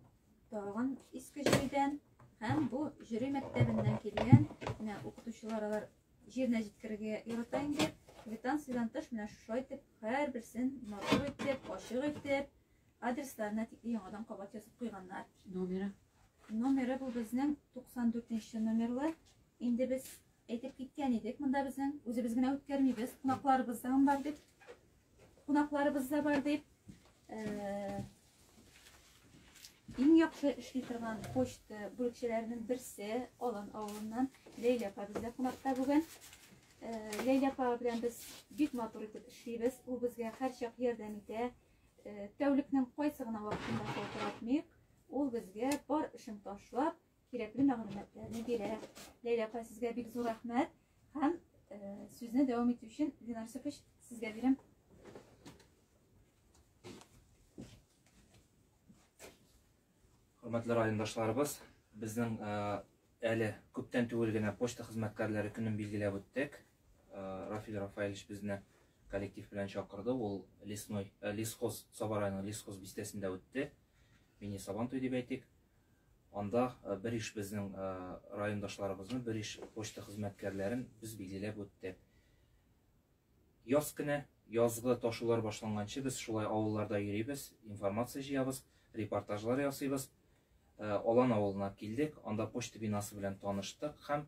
тагын иске җирдән һәм бу җире мәктәбеннән килгән. Менә укытучылар алар җиренә җиткергә ярата инде. Квитанциyaдан тыш менә шулай итеп һәр берсен матур итеп, ачык итеп, адресларына тикле яңадан кабат язып куйганнар. Номеры бу безнең 94нче номерлы. Инде без әйтеп киткән идек, монда безнең үзебез генә үткәрмибез, кунакларыбыз да бар дип. Кунакларыбыз да бар дип. Иң яхшы эшли торган почта бүлекчәләренең берсе Алан авылыннан Ләйлә апа бездә кунакта бүген. Ләйлә апа белән без бик матур итеп эшлибез. Ул безгә һәрчак ярдәм итә. Тәүлекнең кайсы гына вакытында шалтыратмыйк. Ул безгә бар эшен ташлап, кирәкле мәгълүматларны бирә. Ләйлә апа, сезгә бик зур рәхмәт һәм сүзне дәвам итү өчен Ленар Сәфиш сезгә бирәм. Hürmetli rayondaşlarımız, bizden әлі көптен түгел генә почта хезмәткәрләре көнен билгеләп үттек. Рафил Рафаилович безне коллектив белән чакырды. Ул лесхоз Саба районы лесхоз бистәсендә үтте. Мини Сабантуй дип әйтик. Анда bir iş bizning rayondaşlarımızın, bir iş poçta xizmatkarlarin biz belgilab o'tdik. Yoz kuni, yozg'i toshuvlar boshlangancha biz shulay avullarda yuribbiz, informatsiya jiyabız, reportajlar yasaymiz. Olan avuluna keldik, anda poçta binası bilan tanishdik ham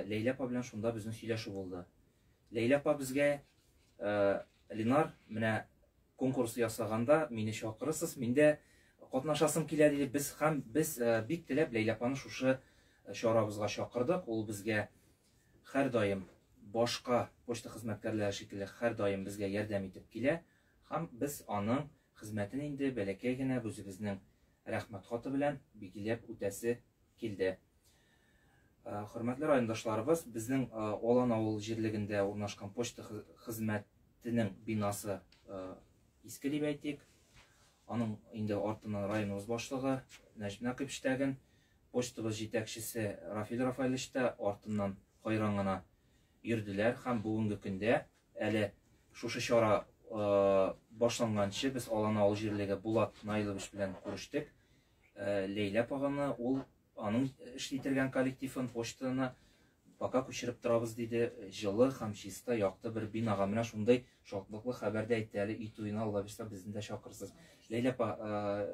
Leyla apa bilan shunda bizning сөйләшү bo'ldi. Leyla apa bizga Linar менә konkursu yasaganda meni chaqirasiz, menda qatnashasım kila dedi. Biz bik tilab Leyla apani şuшы chorabizga chaqirdik. Ул bizga har doim boshqa poçta xizmatkorlari shekilli har doim bizga yordam etib kela. Ham biz aның xizmatini endi balakaygina o'zimizning rahmat xati bilan belgilab o'tasi keldi. Hürmetli rayondaşlarımız, bizning Olan avul җирлегендә урнашкан poçta xizmәтенең binası eski дип әйтик. Аның инде артыннан районыбыз башлыгы Нәҗип Нәкыйп эштәгән, почтабыз җитәкчесе Рафил Рафаилович та артыннан кайран гына йөрделәр һәм бүгенге көндә әле шушы чара башланганчы без Алан авыл җирлеге Булат Наилович белән күрештек. Лейла апаганы ул аның эшлитергән коллективын почтаны пока күчереп торабыз диде. Җылы һәм чиста якты бер бинага менә шундый шатлыклы хәбәр дә әйтте. Әле ит туена Алла бирсә безне дә чакырсыз. Лейла апа,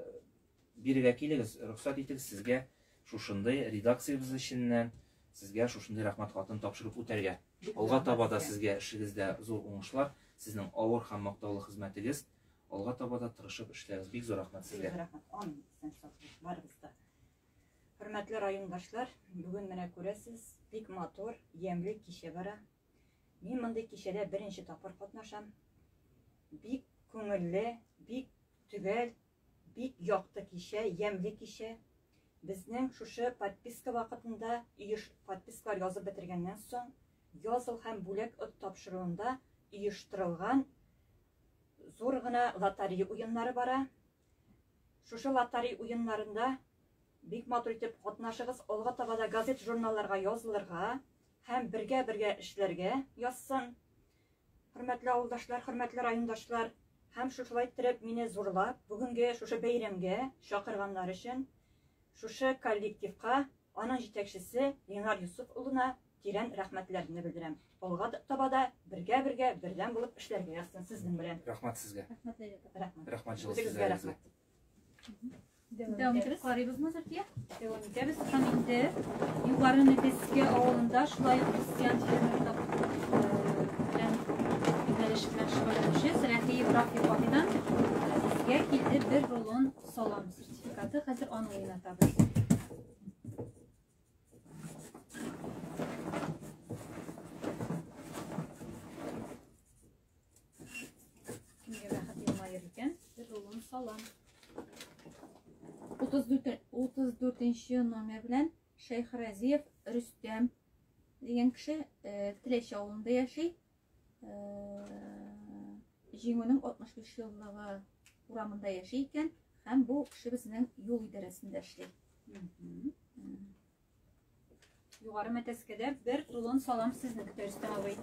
бирегә килегез, рөхсәт итегез сезгә шушындый редакциябыз эшеннән сезгә шушындый рәхмәт хатын тапшырып үтәргә. Алга таба да сезгә эшегездә зур уңышлар, сезнең авыр һәм мактаулы хезмәтегез алга таба да тырышып эшләгез. Бик зур рәхмәт сезгә. Рәхмәт. Амин. Сән саклык барыбызда. Hürmetli rayondaşlar, bugün менә күрәсез, бик матур, ямьле кичә бара. Мин мондый кичәдә беренче тапкыр катнашам. Бик күңелле, бик төгәл, бик якты кичә, ямьле кичә. Безнең шушы подписка вакытында подпискалар язып бетергәннән соң, языл һәм бүләк тапшыруында оештырылган зур гына лотерея уеннары бара. Шушы лотерея уеннарында бик матур итеп катнашыгыз, алга таба да газет, журналларга язылырга һәм бергә эшләргә язсын. Хөрмәтле авылдашлар, хөрмәтле райондашлар, һәм шушылай итеп мине зурлап, бүгенге шушы бәйрәмгә чакырганнар өчен шушы коллективка, аның җитәкчесе Ленар Юсуф улына тирән рәхмәтләрне белдерәм. Алга таба да бергә бердәм булып эшләргә язсын сезнең белән. Рәхмәт сезгә. Рәхмәт. Рәхмәт җылы Сезгә сезгә. рәхмәт. Devam ederiz. Karibizmi Zülfiye? Devam ederiz. Hem indi yukarı nefeske avulunda şulay Hristiyan fermerda bilen birleşikler şüphelemişiz. Rəfiyev Rafiyev Abi'den bizge geldi bir rolun salam sertifikatı. Hazır onu oynatabız. Kimge rahat yılmayır iken bir rolun salam. 34-нче номер белән Шейх Разиев Рөстәм дигән кеше Теләч авылында яши. Җиңүнең 65 еллыгы урамында яши икән һәм бу кеше безнең юл идарәсендә эшли. Yukarı meteskede bir rulon salam sizlikte Rüstem abi.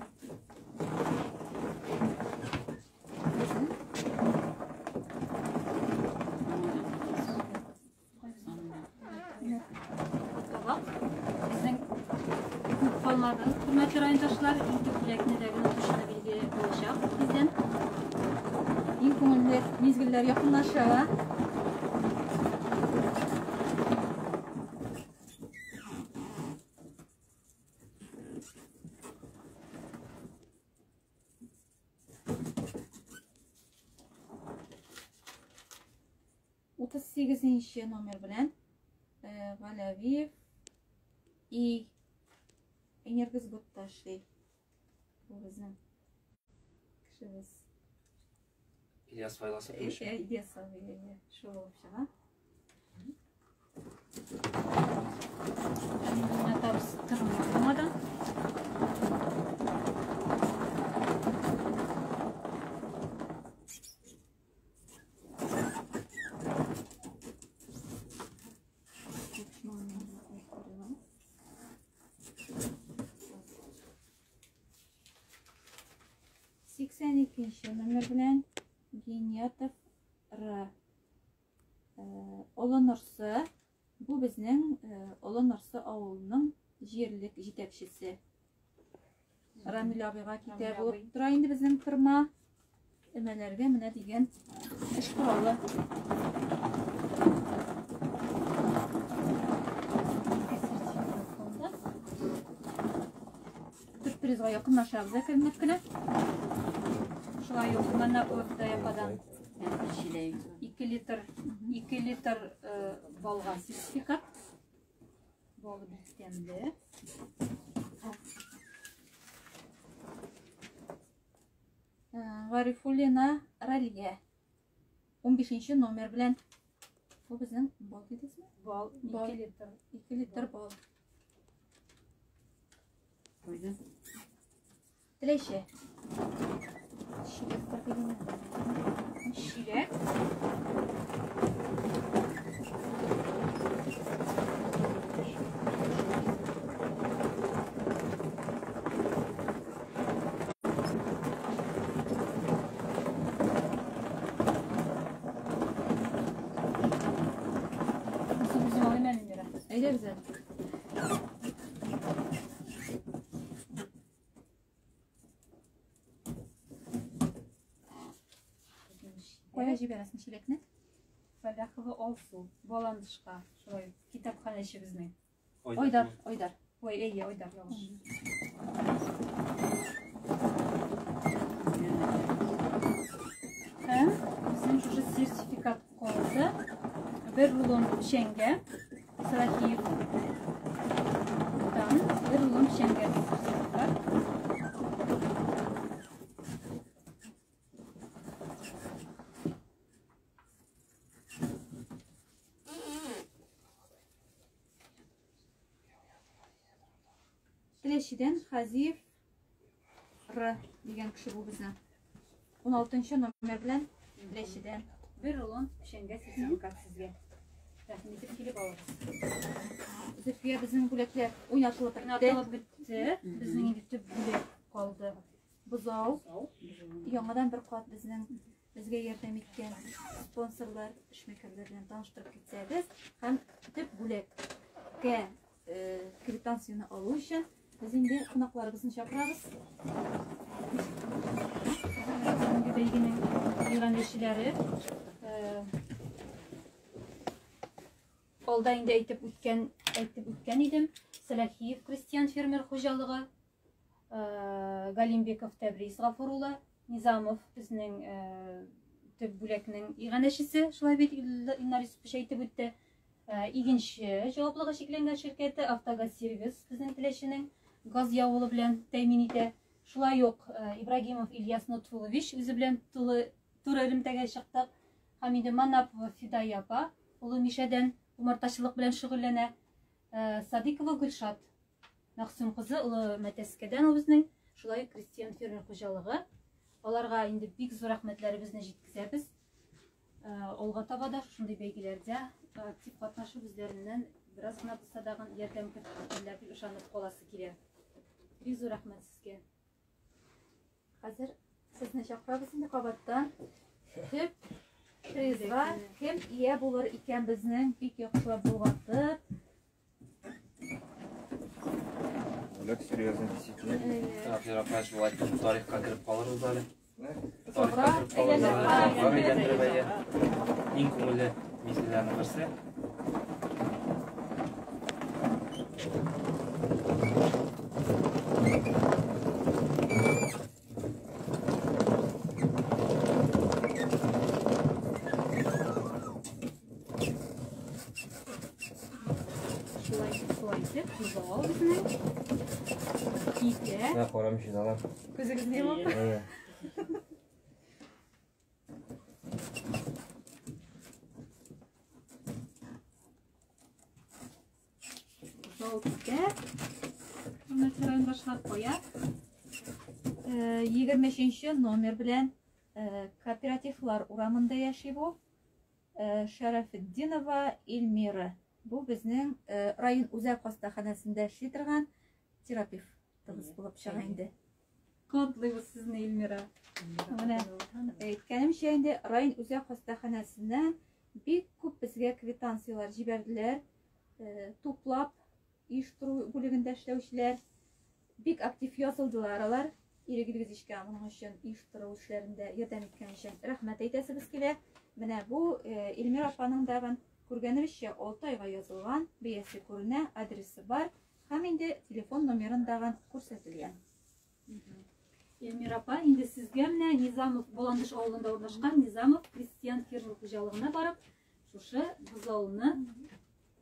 Tabak. Bizden kalmadı. Hürmetli rayondaşlar, ilk bilekini de dışında bilgi olacak. Bizden Иң күңелле мизгелләр якынлаша. Сигезенче номер белән Галявиев и Энергосбытта эшли. Бу безнең кешебез. İlyas Faylasov demiş. İlyas abi şu чыга. Atabız tırmamadan. Номер белән Гениятов Р. Олонырсы Бу безнең Олы Нарсы авылының җирлек җитәкчесе. Рамил абыйга китә булып тора инде безнең фирма. Эмәләргә менә дигән эш коралы. Призга якынлашабыз әкренләп кенә. Шулай ук менә урта япадан 2 литр балга сертификат. Балы бистәмле. Гарифуллина Ралия 15 номер белән. Бу безнең бал дидезме? Бал 2 литр. 2 литр бал. Koydum. Теләче. Шилек пакетына. Şilek. Bizim alayım elimlere. Әйдә бездә. Кая җибәрәсең шилекне? Фәләховы Алсу. Баландышка. Шулай китапхана эшебезнең. Айдар. Ой, әйе, Айдар ялгыш. Һәм безнең шушы сертификат калды. Bir rulon pişenge. Сырахиев. Там bir rulon pişenge sertifikat. Теләчедән Хазиев Р дигән кеше бу безнең. 16 номер белән Теләчедән. Bir rulon pişenge sertifikat sizge. Рәхим итеп килеп алыгыз. Зөфия безнең бүләкләр уйнатылып бетте. Наталып бетте. Безнең инде төп бүлек калды. Бозау. Яңадан бер кат безгә ярдәм иткән спонсорлар, эшмәкәрләр белән таныштырып китсәгез, һәм төп бүлеккә квитанцияны алу өчен без инде кунакларыбызны чакырабыз. Бүгенге бәйгенең иганәчеләре алда инде әйтеп үткән идем. Сәләхиев крестьян фермер хуҗалыгы, Галимбеков Тәбриз Гафурулла, Низамов безнең төп бүлекнең иганәчесе, шулай бит Илнар Юсупович әйтеп үтте. Игенче җаваплыгы шикләнгән ширкәте Автогаз сервис безнең Теләченең газ явылы белән тәэмин итә. Шулай ук Ибрагимов Ильяс Нутфулович үзе белән туры элемтәгә чыктык. Һәм инде Манапова Фидая апа улы Мишәдән умартачылык белән шөгыльләнә. Садикова Гөлшат Мәхсүм кызы улы Мәтәскәдән ул безнең шулай крестьян фермер хуҗалыгы. Аларга инде бик зур рәхмәтләребезне җиткезәбез. Алга таба да шундый бәйгеләрдә актив катнашу үзләреннән бераз гына булса да ярдәм көтүләр дип ышанып каласы килә. Бик зур рәхмәт сезгә. Хәзер сезне чакырабыз инде кабаттан. Төп призга кем ия булыр икән безнең бик яхшылап булгатып. Бүләк серьезно действительно. Фиракаш булай тарихка кирип калырбыз әле. Собра Иң күңелле мизгелләрнең берсе. Шулай итеп, бозау безнең китә. Карам җыналар. күзегезне йомып. Бозау китә. Хөрмәтле башлап куя. 23 номер белән кооперативлар урамында яши бу. Шәрәфетдинова Илмира. Бу безнең район үзәк хастаханәсендә эшли торган терапевт тыгыз булып чыга инде. Котлыйбыз сезне, Илмира. Менә әйткәнемчә инде район үзәк хастаханәсеннән бик күп безгә квитанциялар җибәрделәр. туплап, оештыру бүлегендә эшләүчеләр бик актив язылдылар алар. Ирегезгә моның өчен оештыру эшләрендә ярдәм иткән өчен рәхмәт әйтәсебез килә. Менә бу Эльмира апаның дагы күргәнебезчә 6 айга язылган, бәясе күренә, адресы бар һәм инде телефон номерын дагы күрсәтелгән. Эльмира апа, инде сезгә менә Низамов Боландыш авылында урнашкан Низамов крестьян фермер хуҗалыгына барып, шушы бозауны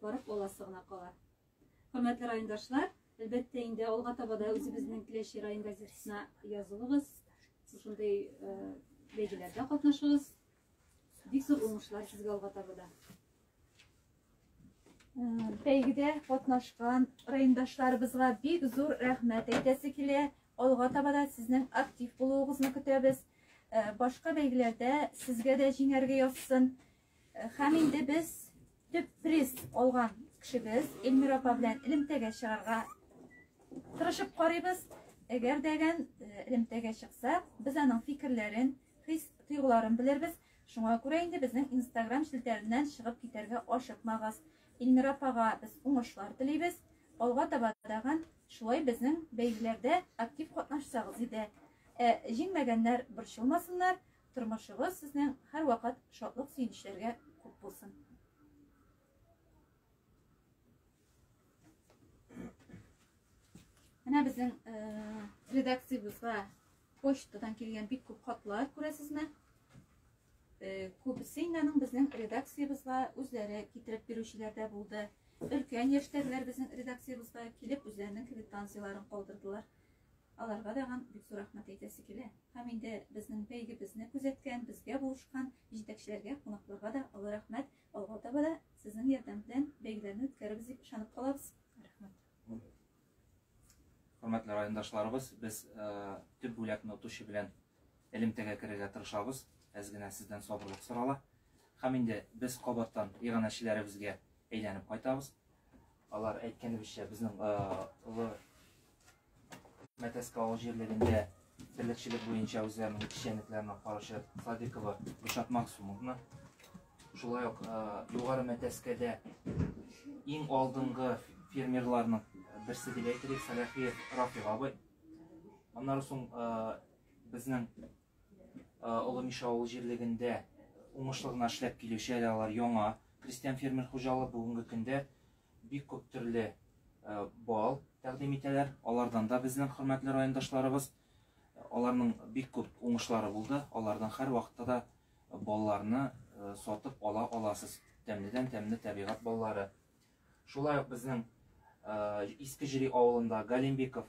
барып аласы гына кала. Хөрмәтле райондашлар, әлбәттә инде алга таба да үзебезнең Теләче район газетасына язылыгыз, шушындый бәйгеләрдә катнашыгыз. Бик зур уңышлар сезгә алга таба да. Бәйгедә катнашкан райондашларыбызга бик зур рәхмәт әйтәсе килә. Алга таба да сезнең актив булуыгызны көтәбез. Башка бәйгеләрдә сезгә дә җиңәргә язсын. Һәм инде без төп приз алган кешебез Эльмира апа белән элемтәгә чыгарга тырышып карыйбыз. Әгәр дәгән элемтәгә чыкса, без аның фикерләрен, хис-тойгыларын белербез. Шуңа күрә инде безнең Instagram шелтәреннән чыгып китәргә ашыкмагыз. Эльмира апага без уңышлар телибез. Алга таба дагы шулай безнең бәйгеләрдә актив катнашсагыз иде. Җиңмәгәннәр борчылмасыннар. Тормышыгыз сезнең һәрвакыт шатлык сөенечләргә күп булсын. Менә безнең редакциябызга почтадан килгән бик күп хатлар күрәсезме? Күбесе инде безнең редакциябызга үзләре китереп бирүчеләр дә булды. Өлкән яшьтәгеләр безнең редакциябызга килеп үзләренең квитанцияларын калдырдылар. Аларга да бик зур рәхмәт әйтәсе килә. Һәм инде безнең бәйгебезне күзәткән, безгә булышкан җитәкчеләргә, кунакларга да алла рәхмәт. Алга таба да сезнең ярдәм белән бәйгеләрне үткәрәбез дип ышанып калабыз. Рәхмәт. Хөрмәтле райондашларыбыз, без төп бүләкне отучы белән элемтәгә керергә тырышабыз. Әз генә сездән сабырлык сорала. Һәм инде без кабаттан иганәчеләребезгә әйләнеп кайтабыз. Алар әйткәнебезчә, безнең улы Мәтәскә авыл җирлегендә терлекчелек буенча үзләренең эшчәнлекләренә карашы Садикова Рушат Максумовна, шулай ук югары Мәтәскәдә иң алдынгы фермерларның берсе дип әйтерлек Сәләхиев Рафиг абый. Аннан соң безнең Олы Миша авыл җирлегендә уңышлы гына эшләп килүче алар яңа крестьян фермер хуҗалыгы бүгенге көндә бик күп төрле бал тәкъдим итәләр. Алардан да безнең хөрмәтле райондашларыбыз, аларның бик күп уңышлары булды. Алардан һәр вакытта да балларны сатып ала аласыз. Тәмледән тәмле табигать баллары. Шулай ук безнең Иске Җири авылында Галимбеков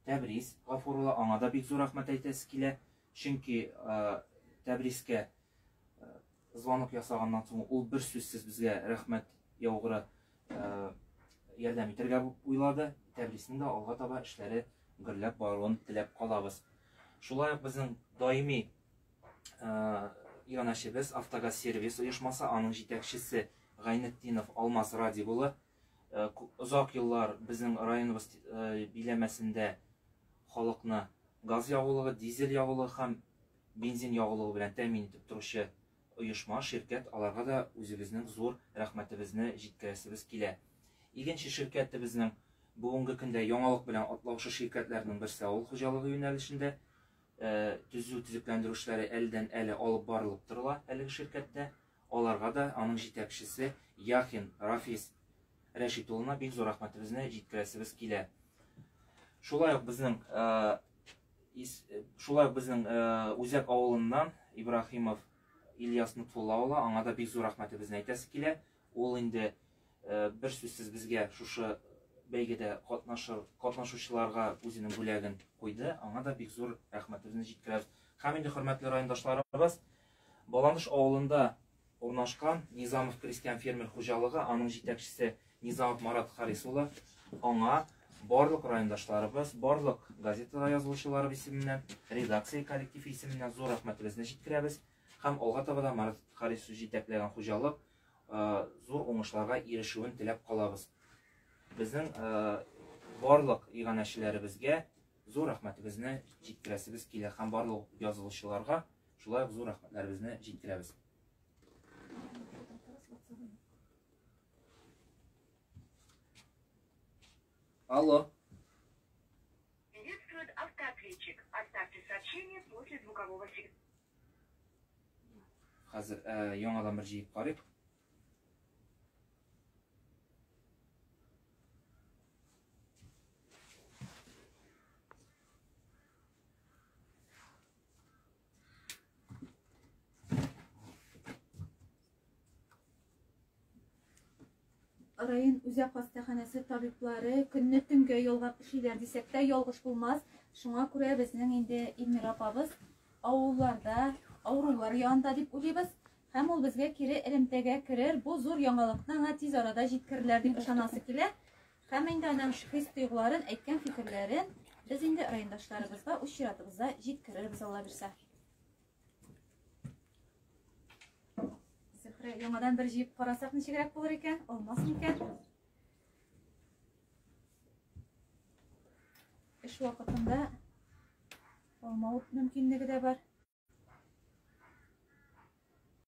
Тәбриз Гафурулла, аңа да бик зур рәхмәт әйтәсе килә. Чөнки Тәбризкә звонок ясаганнан соң ул бер сүзсез безгә рәхмәт яугыры ярдәм итәргә уйлады. Тәбризнең дә алга таба эшләре гөрләп баруын теләп калабыз. Шулай ук безнең даими иганәчебез Автогаз сервис оешмасы, аның җитәкчесе Гайнетдинов Алмаз Ради булы озак еллар безнең районыбыз биләмәсендә халыкны газ ягулыгы, дизель ягулыгы һәм бензин ягулыгы белән тәэмин итеп торучы оешма, ширкәт. Аларга да үзебезнең зур рәхмәтебезне җиткерәсебез килә. Икенче ширкәте безнең бүгенге көндә яңалык белән атлаучы ширкәтләрнең берсе авыл хуҗалыгы юнәлешендә төзү-төзекләндерү эшләре әледән-әле алып барылып торыла әлеге ширкәттә. Аларга да аның җитәкчесе Яхин Рафис Рәшит улына бик зур рәхмәтебезне җиткерәсебез килә. Шулай ук безнең Үзәк авылыннан Ибрахимов Ильяс Нутфулла улы, аңа да бик зур рәхмәтебезне әйтәсе килә. Ул инде бер сүзсез безгә шушы бәйгедә катнашучыларга үзенең бүләген куйды. Аңа да бик зур рәхмәтебезне җиткерәбез. Һәм инде хөрмәтле райондашларыбыз, Баландыш авылында урнашкан Низамов крестьян фермер хуҗалыгы, аның җитәкчесе Низамов Марат Харис улы, аңа барлык райондашларыбыз, барлык газета язылучылары исеменнән, редакция коллектив исеменнән зур рәхмәтебезне җиткерәбез. Һәм алга таба да Марат Харис җитәкләгән хуҗалык зур уңышларга ирешүен теләп калабыз. Безнең барлык иганәчеләребезгә зур рәхмәтебезне җиткерәсебез килә һәм барлык язылучыларга шулай ук зур рәхмәтләребезне җиткерәбез. Алло. Приветствует автоответчик. Оставьте сообщение после звукового сигнала. Hozir yangadan bir jiyib qarayk. Район үзәк хастаханәсе табиблары көнне төнгә ялгап эшлиләр дисәк тә ялгыш булмас. Шуңа күрә безнең инде Илмира апабыз авылларда авырулар янында дип уйлыйбыз. Һәм ул безгә кире элемтәгә керер, бу зур яңалыкны аңа тиз арада җиткерерләр дип ышанасы килә. Һәм инде аның хис-тойгыларын, әйткән фикерләрен без инде райондашларыбызга үз чиратыбызда җиткерербез, Алла бирсә. Зөһрә, яңадан бер җыеп карасак ничегрәк булыр икән? Олмасмы икән? Эш вакытында алмау мөмкинлеге дә бар.